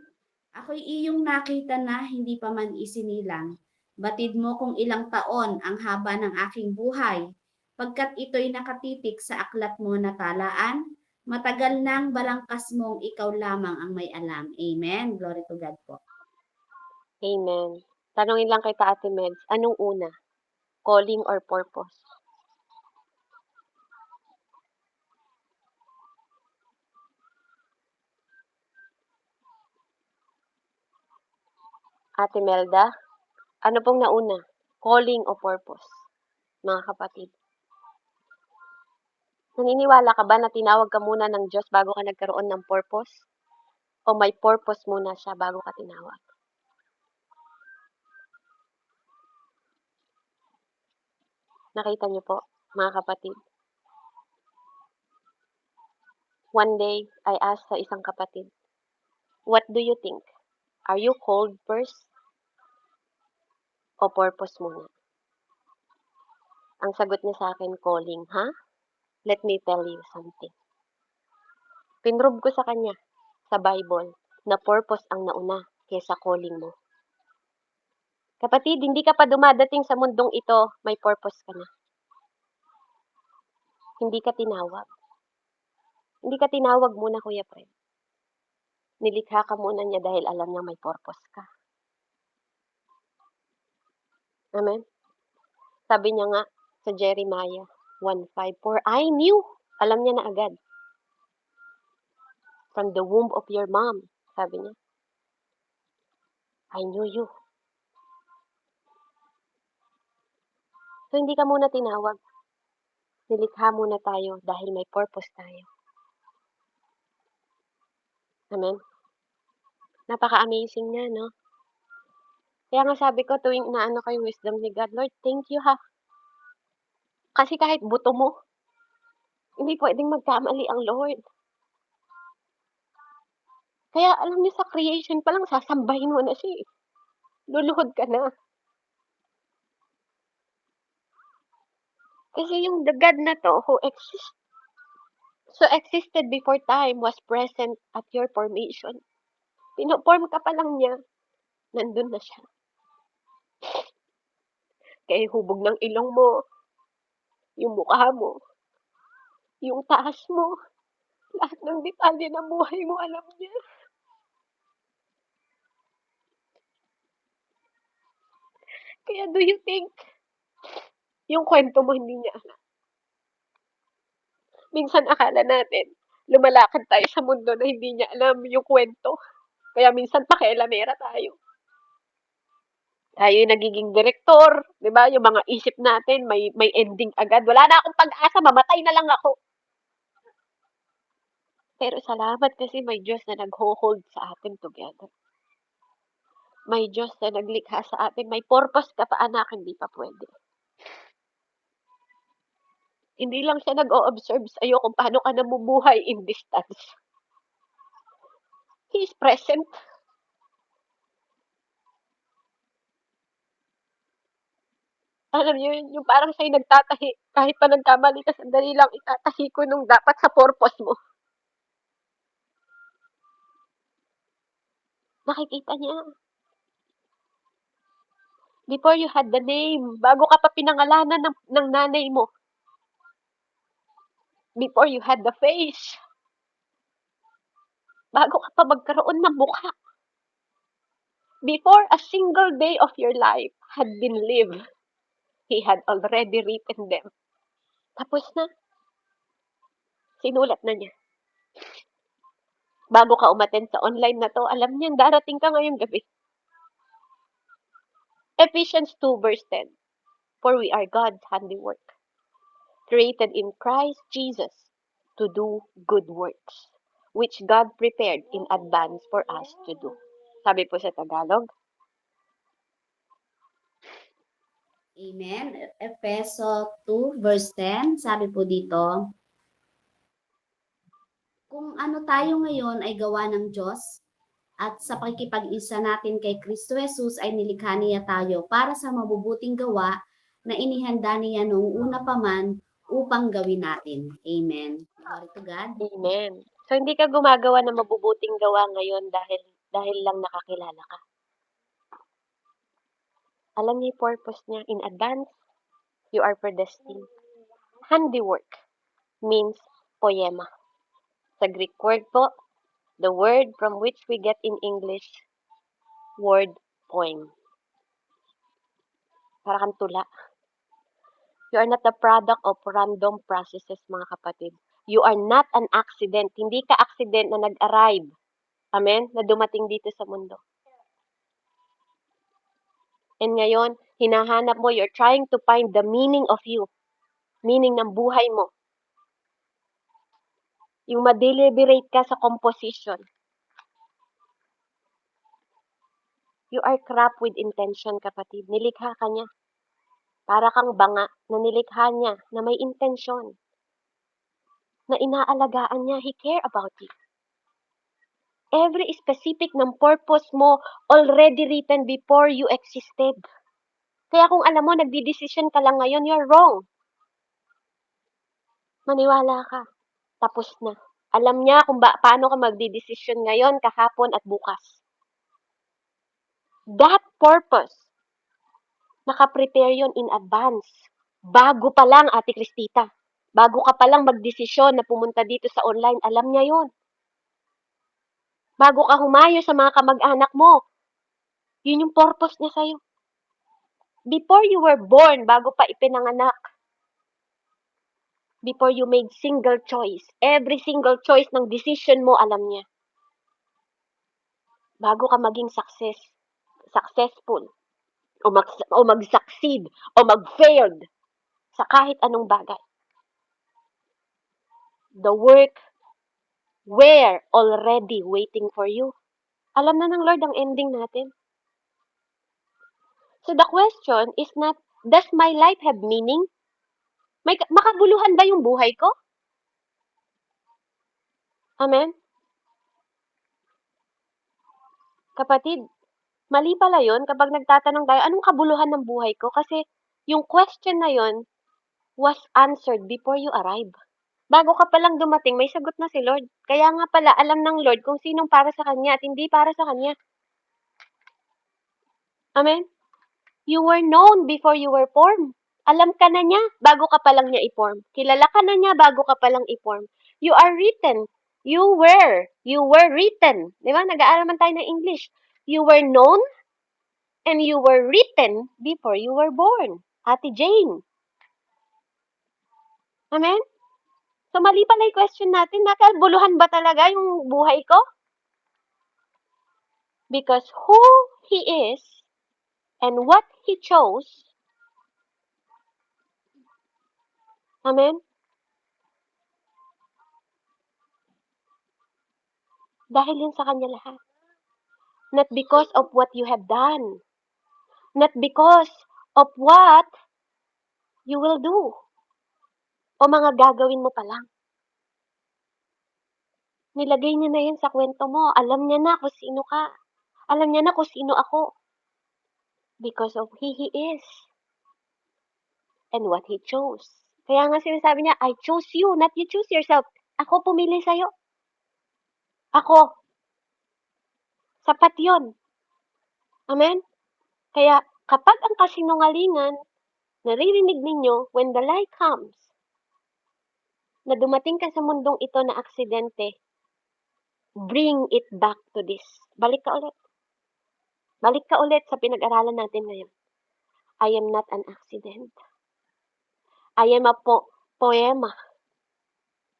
Ako'y iyong nakita na hindi pa man isinilang. Batid mo kung ilang taon ang haba ng aking buhay. Pagkat ito'y nakatitik sa aklat mo na talaan, matagal nang balangkas mong ikaw lamang ang may alam. Amen. Glory to God po. Amen. Tanungin lang kita, Ate Meds, anong una? Calling or purpose? Ate Melda, ano pong nauna? Calling o purpose? Mga kapatid. Naniniwala ka ba na tinawag ka muna ng Diyos bago ka nagkaroon ng purpose? O may purpose muna siya bago ka tinawag? Nakita niyo po, mga kapatid. One day, I asked sa isang kapatid, what do you think? Are you called first? O purpose muna? Ang sagot niya sa akin, calling, ha? Let me tell you something. Pinrove ko sa kanya, sa Bible, na purpose ang nauna kaysa calling mo. Kapatid, hindi ka pa dumadating sa mundong ito, may purpose ka na. Hindi ka tinawag. Hindi ka tinawag muna, Kuya Fred. Nilikha ka muna niya dahil alam niya may purpose ka. Amen? Sabi niya nga sa Jeremiah 1:5, for I knew, alam niya na agad, from the womb of your mom, sabi niya, I knew you. So, hindi ka muna tinawag. Nilikha muna tayo dahil may purpose tayo. Amen? Napaka-amazing niya, no? Kaya nga sabi ko, tuwing inaano ko yung wisdom ni God, Lord, thank you ha. Kasi kahit buto mo, hindi pwedeng magkamali ang Lord. Kaya alam niyo sa creation pa lang, sasambahin mo na siya. Luluhod ka na. Kasi yung the God na to who existed before time was present at your formation. Pinoform ka pa lang niya, nandun na siya. Kaya yung hubog ng ilong mo, yung mukha mo, yung taas mo, lahat ng detalye ng buhay mo, alam niya. Kaya do you think, yung kwento mo hindi niya alam? Minsan akala natin, lumalakad tayo sa mundo na hindi niya alam yung kwento. Kaya minsan pakialamera tayo. Tayo yung nagiging direktor, di ba? Yung mga isip natin, may ending agad. Wala na akong pag-asa, mamatay na lang ako. Pero salamat kasi may Diyos na nag-hold sa atin together. May Diyos na naglikha sa atin. May purpose ka pa, anak, hindi pa pwede. Hindi lang siya nag-o-observe sa'yo kung paano ka namumuhay in distance. He is present. Alam niyo yun, yung parang sa'yo nagtatahi, kahit pa nagkamali ka, sandali lang itatahi ko nung dapat sa purpose mo. Nakikita niya. Before you had the name, bago ka pa pinangalanan ng nanay mo. Before you had the face. Bago ka pa magkaroon ng mukha. Before a single day of your life had been lived, He had already written them. Tapos na. Sinulat na niya. Bago ka umattend sa online na to, alam niya, darating ka ngayong gabi. Ephesians 2 verse 10. For we are God's handiwork, created in Christ Jesus to do good works, which God prepared in advance for us to do. Sabi po sa Tagalog. Amen. Efeso 2 verse 10, sabi po dito, kung ano tayo ngayon ay gawa ng Diyos, At sa pakikipag-isa natin kay Kristo Jesus ay nilikha niya tayo para sa mabubuting gawa na inihanda niya noong una pa man upang gawin natin. Amen. Glory to God. Amen. So, hindi ka gumagawa ng mabubuting gawa ngayon dahil lang nakakilala ka. Alam niya yung purpose niya in advance. You are predestined. Handiwork means poema. Sa Greek word po, the word from which we get in English word poem. Para kang tula. You are not the product of random processes, mga kapatid. You are not an accident. Hindi ka accident na nag-arrive. Amen? Na dumating dito sa mundo. And ngayon, hinahanap mo, you're trying to find the meaning of you. Meaning ng buhay mo. Yung ma-deliberate ka sa composition. You are crafted with intention, kapatid. Nilikha ka niya. Para kang banga na nilikha niya na may intensyon. Na inaalagaan niya. He care about you. Every specific ng purpose mo already written before you existed. Kaya kung alam mo, nagdidesisyon ka lang ngayon, you're wrong. Maniwala ka. Tapos na. Alam niya kung paano ka magdidesisyon ngayon, kahapon at bukas. That purpose, nakaprepare yun in advance. Bago pa lang, Ate Cristita. Bago ka pa lang magdesisyon na pumunta dito sa online, alam niya yun. Bago ka humayo sa mga kamag-anak mo, yun yung purpose niya sa'yo. Before you were born, bago pa ipinanganak, before you made single choice, every single choice ng decision mo, alam niya. Bago ka maging successful, o mag-succeed, o mag-failed, sa kahit anong bagay. The work were already waiting for you. Alam na ng Lord ang ending natin. So the question is not, does my life have meaning? Makabuluhan ba yung buhay ko? Amen? Kapatid, mali pala yun kapag nagtatanong tayo, anong kabuluhan ng buhay ko? Kasi yung question na yun was answered before you arrive. Bago ka palang dumating, may sagot na si Lord. Kaya nga pala, alam ng Lord kung sinong para sa Kanya at hindi para sa Kanya. Amen? You were known before you were formed. Alam ka na niya bago ka palang niya i-form. Kilala ka na niya bago ka palang i-form. You are written. You were written. Di ba? Nag-aaral man tayo ng English. You were known and you were written before you were born. Ate Jane. Amen? So, mali pala yung question natin. Nakabuluhan ba talaga yung buhay ko? Because who He is and what He chose, amen? Dahil yun sa Kanya lahat. Not because of what you have done. Not because of what you will do. O mga gagawin mo pa lang. Nilagay niya na yan sa kwento mo. Alam niya na kung sino ka. Alam niya na kung sino ako. Because of He is. And what He chose. Kaya nga sinasabi niya, I chose you, not you choose yourself. Ako pumili sa'yo. Ako. Sapat yun. Amen? Kaya kapag ang kasinungalingan, naririnig ninyo, when the light comes, na dumating ka sa mundong ito na aksidente, bring it back to this. Balik ka ulit. Balik ka ulit sa pinag-aralan natin ngayon. I am not an accident. I am a poema.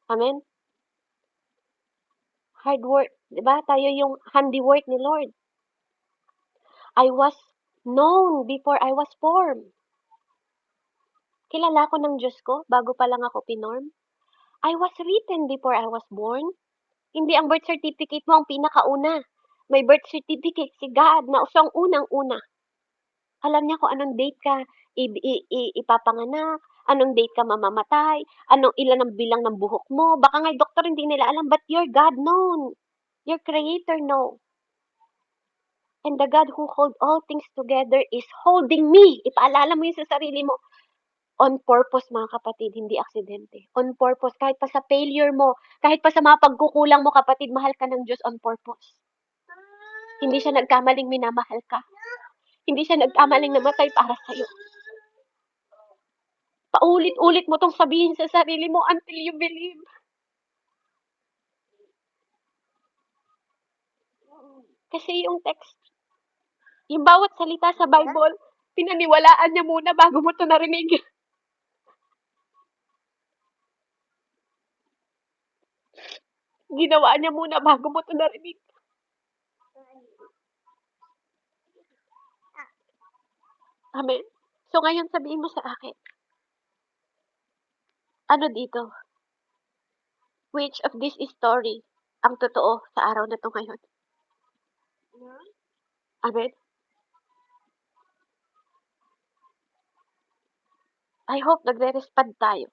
Amen? Hard work. Diba? Tayo yung handiwork ni Lord. I was known before I was formed. Kilala ko ng Diyos ko bago pa lang ako pinorm. I was written before I was born. Hindi ang birth certificate mo ang pinakauna. May birth certificate si God na siyang unang-una. Alam niya kung anong date ka ipapanganak, anong date ka mamamatay, ilan ang bilang ng buhok mo. Baka nga doktor hindi nila alam, but your God known. Your Creator know. And the God who hold all things together is holding me. Ipaalala mo yun sa sarili mo. On purpose, mga kapatid, hindi aksidente. On purpose, kahit pa sa failure mo, kahit pa sa mga pagkukulang mo, kapatid, mahal ka ng Diyos on purpose. Hindi siya nagkamaling minamahal ka. Hindi siya nagkamaling namatay para sa'yo. Paulit-ulit mo tong sabihin sa sarili mo until you believe. Kasi yung text, yung bawat salita sa Bible, pinaniwalaan niya muna bago mo to narinig. Ginawa niya muna bago mo to narinig. Amen. So ngayon sabihin mo sa akin, ano dito? Which of this story ang totoo sa araw na to ngayon? Amen. I hope nagre-respond tayo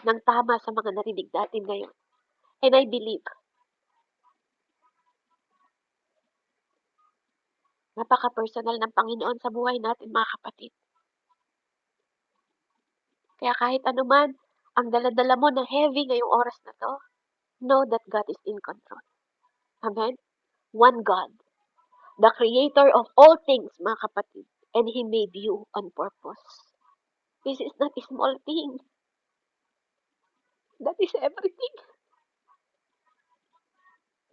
ng tama sa mga narinig natin ngayon. And I believe, napaka-personal ng Panginoon sa buhay natin, mga kapatid. Kaya kahit anuman ang dala-dala mo na heavy ngayong oras na to, know that God is in control. Amen? One God, the creator of all things, mga kapatid, and He made you on purpose. This is not a small thing. That is everything.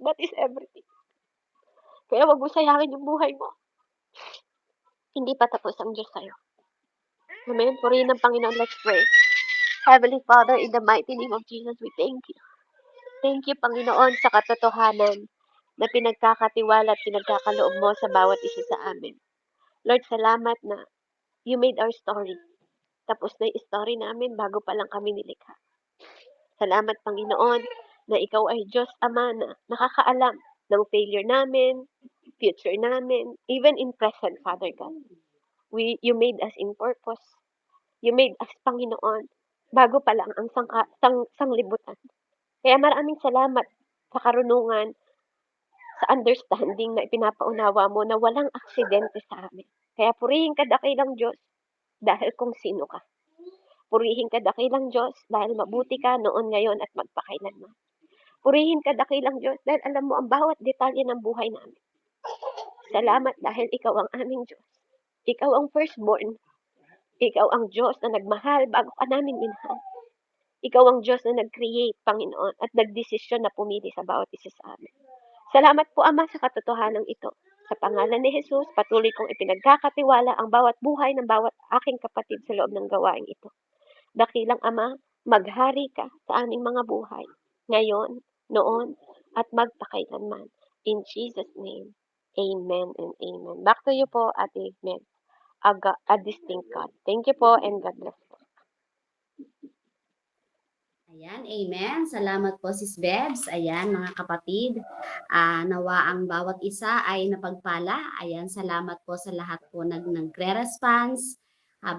That is everything. Kaya wag mo sayangin yung buhay mo. Hindi pa tapos ang Diyos sa'yo. Amen? Purihin ng Panginoon. Let's pray. Heavenly Father, in the mighty name of Jesus, we thank you. Thank you, Panginoon, sa katotohanan na pinagkakatiwala at pinagkakaloob mo sa bawat isa sa amin. Lord, salamat na you made our story. Tapos na yung story namin bago pa lang kami nilikha. Salamat, Panginoon, na ikaw ay Diyos Ama na nakakaalam ng failure namin, future namin, even in present, Father God. You made us in purpose. You made us, Panginoon, bago pa lang ang sanglibutan. Kaya maraming salamat sa karunungan, sa understanding na ipinapaunawa mo na walang aksidente sa amin. Kaya purihin ka dakilang Diyos dahil kung sino ka. Purihin ka dakilang Diyos dahil mabuti ka noon, ngayon at magpakailanman. Purihin ka dakilang Diyos dahil alam mo ang bawat detalye ng buhay namin. Salamat dahil ikaw ang aming Diyos. Ikaw ang firstborn. Ikaw ang Diyos na nagmahal bago ka namin minahal. Ikaw ang Diyos na nag-create, Panginoon, at nagdesisyon na pumili sa bawat isa sa amin. Salamat po, Ama, sa katotohanan ito. Sa pangalan ni Jesus, patuloy kong ipinagkakatiwala ang bawat buhay ng bawat aking kapatid sa loob ng gawain ito. Dakilang Ama, maghari ka sa aming mga buhay, ngayon, noon, at magpakailanman. In Jesus' name, amen and amen. Back to you po, Ate Meg. A distinct God. Thank you po and God bless po. Ayan, amen. Salamat po, Sis Bebs. Ayan, mga kapatid. Nawa ang bawat isa ay napagpala. Ayan, salamat po sa lahat po nagre-response.